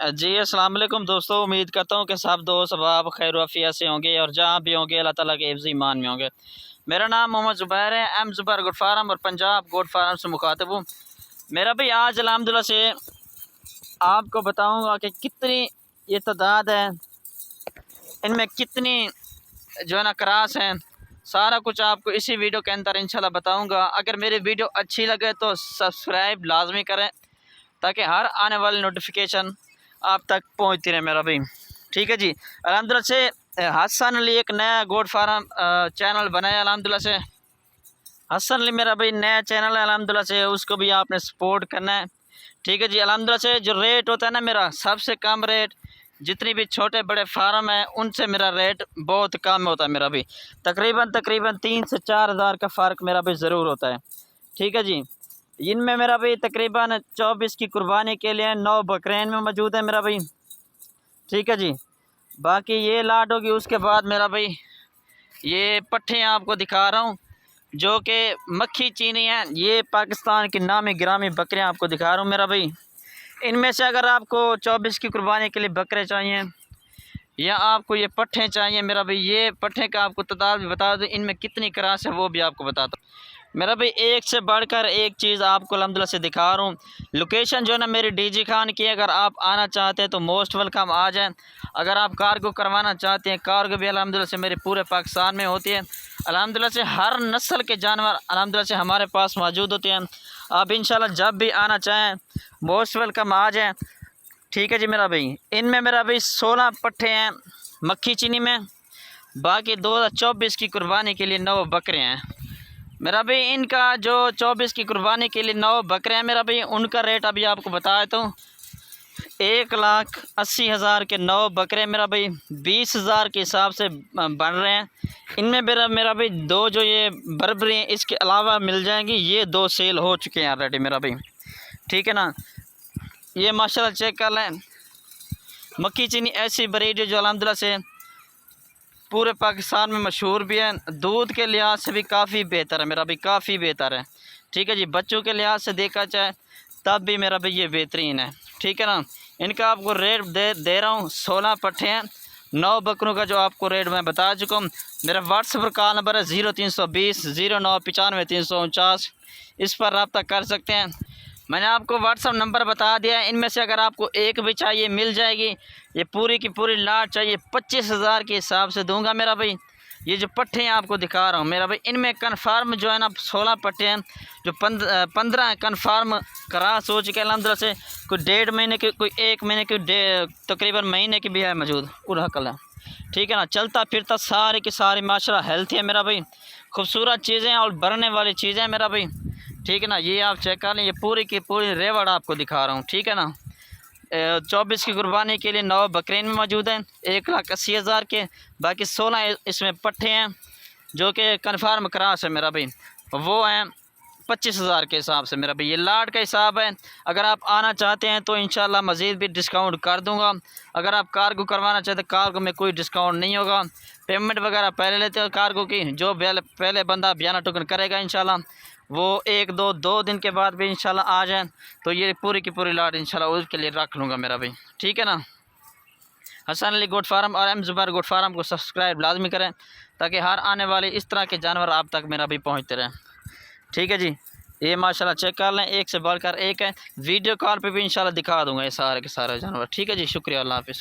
जी अस्सलाम वालेकुम दोस्तों, उम्मीद करता हूँ कि सब दोस्त अब खैर वाफिया से होंगे और जहाँ भी होंगे अल्लाह ताला के हिफ्ज़ ईमान में होंगे। मेरा नाम मोहम्मद ज़ुबैर है, एम ज़ुबैर गोट फार्म और पंजाब गोट फार्म से मुखातिब हूँ। मेरा भाई आज अल्हम्दुलिल्लाह से आपको बताऊँगा कि कितनी ये तादाद है, इनमें कितनी जो है ना क्रॉस हैं, सारा कुछ आपको इसी वीडियो के अंदर इंशाल्लाह बताऊँगा। अगर मेरी वीडियो अच्छी लगे तो सब्सक्राइब लाजमी करें ताकि हर आने वाली नोटिफिकेशन आप तक पहुंचती रहे मेरा भाई। ठीक है जी। अल्हम्दुलिल्लाह से हसन अली एक नया गोट फार्म चैनल बनाया अल्हम्दुलिल्लाह से। हसन अली मेरा भाई नया चैनल है अल्हम्दुलिल्लाह से, उसको भी आपने सपोर्ट करना है। ठीक है जी। अल्हम्दुलिल्लाह से जो रेट होता है ना मेरा, सबसे कम रेट जितनी भी छोटे बड़े फार्म हैं उनसे मेरा रेट बहुत कम होता है मेरा भी। तकरीबन 3 से 4 हज़ार का फ़र्क मेरा भी ज़रूर होता है। ठीक है जी। इनमें मेरा भाई तकरीबन 24 की कुर्बानी के लिए 9 बकरे में मौजूद है मेरा भाई। ठीक है जी। बाकी ये लाट होगी, उसके बाद मेरा भाई ये पट्ठे आपको दिखा रहा हूँ जो कि मक्खी चीनी है। ये पाकिस्तान की नामी गिरामी बकरियाँ आपको दिखा रहा हूँ मेरा भाई। इनमें से अगर आपको 24 की कुर्बानी के लिए बकरे चाहिए या आपको ये पट्ठे चाहिए मेरा भाई, ये पट्ठे का आपको तादाद भी बता दूँ, इनमें कितनी क्रास है वो भी आपको बताता हूँ मेरा भाई। एक से बढ़कर एक चीज़ आपको अल्हम्दुलिल्लाह से दिखा रहा हूँ। लोकेशन जो है ना मेरी डीजी खान की, अगर आप आना चाहते हैं तो मोस्ट वेलकम आ जाएं। अगर आप कार्गो करवाना चाहते हैं, कार्गो भी अल्हम्दुलिल्लाह से मेरे पूरे पाकिस्तान में होती है। अल्हम्दुलिल्लाह से हर नस्ल के जानवर अल्हम्दुलिल्लाह से हमारे पास मौजूद होते हैं। आप इंशाल्लाह जब भी आना चाहें मोस्ट वेलकम आ जाएँ। ठीक है जी मेरा भाई। इनमें मेरा भाई 16 पट्ठे हैं मक्खी चीनी में, बाकी 2024 की कुर्बानी के लिए 9 बकरे हैं मेरा भाई। इनका जो 24 की कुर्बानी के लिए 9 बकरे हैं मेरा भाई, उनका रेट अभी आपको बताया तो 1,80,000 के 9 बकरे मेरा भाई 20,000 के हिसाब से बन रहे हैं। इनमें मेरा भाई 2 जो ये बर्बरी हैं इसके अलावा मिल जाएंगी, ये 2 सेल हो चुके हैं ऑलरेडी मेरा भाई। ठीक है ना। ये माशाल्लाह चेक कर लें, मक्खी चीनी ऐसी ब्रीड है जो अल्हम्दुलिल्लाह से पूरे पाकिस्तान में मशहूर भी है। दूध के लिहाज से भी काफ़ी बेहतर है मेरा भाई, काफ़ी बेहतर है। ठीक है जी। बच्चों के लिहाज से देखा जाए तब भी मेरा भाई ये बेहतरीन है। ठीक है ना। इनका आपको रेट दे रहा हूँ, 16 पट्ठे हैं 9 बकरों का जो आपको रेट मैं बता चुका हूँ। मेरा व्हाट्सएप कॉल नंबर है 0320 0995 349, इस पर रब्ता कर सकते हैं। मैंने आपको व्हाट्सअप नंबर बता दिया है। इनमें से अगर आपको एक भी चाहिए मिल जाएगी। ये पूरी की पूरी लाट चाहिए 25,000 के हिसाब से दूंगा मेरा भाई। ये जो पट्ठे हैं आपको दिखा रहा हूँ मेरा भाई, इनमें कन्फर्म जो है ना 16 पट्ठे हैं, जो 15 कन्फर्म क्रॉस हो चुके हैं अल्हम्दुलिल्लाह से। कोई 1.5 महीने की, कोई 1 महीने की, तकरीबन महीने की भी है मौजूद पूरा कलर। ठीक है ना। चलता फिरता सारी की सारी माशाल्लाह हेल्थी है मेरा भाई, खूबसूरत चीज़ें और भरने वाली चीज़ें हैं मेरा भाई। ठीक है ना। ये आप चेक कर लें, ये पूरी की पूरी रेवड़ आपको दिखा रहा हूँ। ठीक है ना। 24 की कुर्बानी के लिए 9 बकरीन में मौजूद हैं 1,80,000 के, बाकी 16 इसमें पट्ठे हैं जो कि कन्फर्म क्रॉस है मेरा भाई, वो हैं 25,000 के हिसाब से मेरा भाई। ये लाट का हिसाब है। अगर आप आना चाहते हैं तो इंशाल्लाह मज़ीद भी डिस्काउंट कर दूंगा। अगर आप कार्गो करवाना चाहते हैं कार्गो में कोई डिस्काउंट नहीं होगा। पेमेंट वगैरह पहले लेते हो कार्गो की, जो पहले बंदा बयाना टोकन करेगा इंशाल्लाह वो 1-2 दिन के बाद भी इंशाल्लाह आ जाए तो ये पूरी की पूरी लाट इंशाल्लाह उसके लिए रख लूँगा मेरा भाई। ठीक है ना। हसन अली गोट फार्म और एम ज़ुबैर गोट फार्म को सब्सक्राइब लाजमी करें ताकि हर आने वाले इस तरह के जानवर आप तक मेरा भी पहुँचते रहें। ठीक है जी। ये माशाल्लाह चेक कर लें, एक से बढ़कर एक है। वीडियो कॉल पे भी इंशाल्लाह दिखा दूँगा ये सारे के सारे जानवर। ठीक है जी। शुक्रिया। अल्लाह हाफ़िज़।